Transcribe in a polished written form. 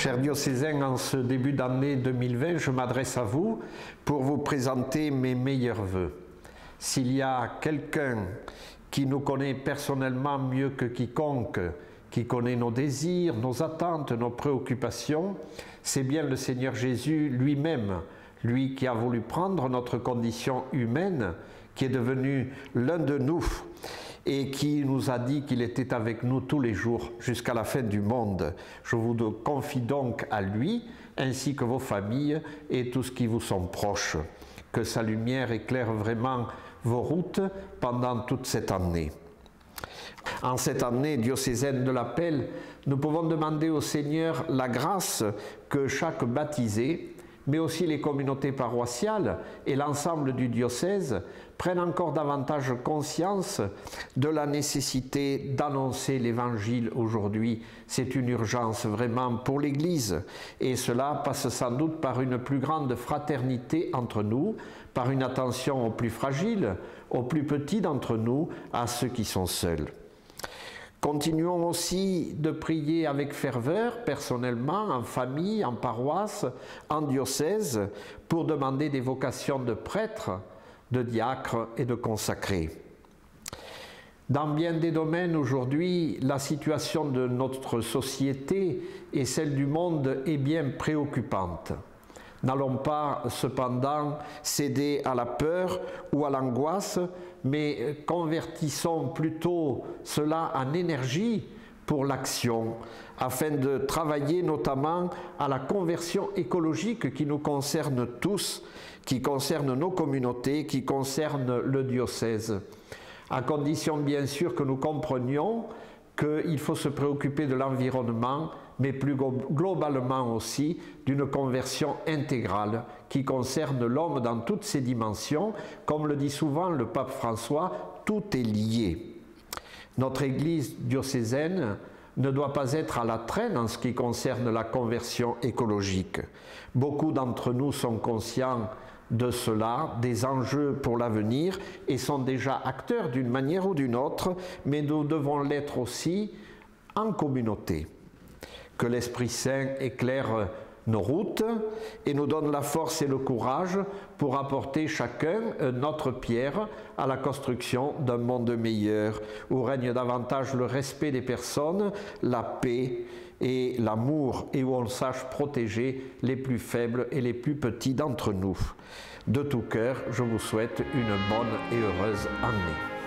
Chers diocésains, en ce début d'année 2020, je m'adresse à vous pour vous présenter mes meilleurs vœux. S'il y a quelqu'un qui nous connaît personnellement mieux que quiconque, qui connaît nos désirs, nos attentes, nos préoccupations, c'est bien le Seigneur Jésus lui-même, lui qui a voulu prendre notre condition humaine, qui est devenu l'un de nous et qui nous a dit qu'il était avec nous tous les jours jusqu'à la fin du monde. Je vous confie donc à lui, ainsi que vos familles et tous qui vous sont proches. Que sa lumière éclaire vraiment vos routes pendant toute cette année. En cette année diocésaine de l'appel, nous pouvons demander au Seigneur la grâce que chaque baptisé, mais aussi les communautés paroissiales et l'ensemble du diocèse prennent encore davantage conscience de la nécessité d'annoncer l'Évangile aujourd'hui. C'est une urgence vraiment pour l'Église et cela passe sans doute par une plus grande fraternité entre nous, par une attention aux plus fragiles, aux plus petits d'entre nous, à ceux qui sont seuls. Continuons aussi de prier avec ferveur, personnellement, en famille, en paroisse, en diocèse, pour demander des vocations de prêtres, de diacres et de consacrés. Dans bien des domaines aujourd'hui, la situation de notre société et celle du monde est bien préoccupante. N'allons pas cependant céder à la peur ou à l'angoisse, mais convertissons plutôt cela en énergie pour l'action, afin de travailler notamment à la conversion écologique qui nous concerne tous, qui concerne nos communautés, qui concerne le diocèse. À condition bien sûr que nous comprenions qu'il faut se préoccuper de l'environnement, mais plus globalement aussi d'une conversion intégrale qui concerne l'homme dans toutes ses dimensions. Comme le dit souvent le pape François, tout est lié. Notre Église diocésaine ne doit pas être à la traîne en ce qui concerne la conversion écologique. Beaucoup d'entre nous sont conscients de cela, des enjeux pour l'avenir, et sont déjà acteurs d'une manière ou d'une autre, mais nous devons l'être aussi en communauté. Que l'Esprit Saint éclaire nos routes et nous donne la force et le courage pour apporter chacun notre pierre à la construction d'un monde meilleur, où règne davantage le respect des personnes, la paix et l'amour, et où on sache protéger les plus faibles et les plus petits d'entre nous. De tout cœur, je vous souhaite une bonne et heureuse année.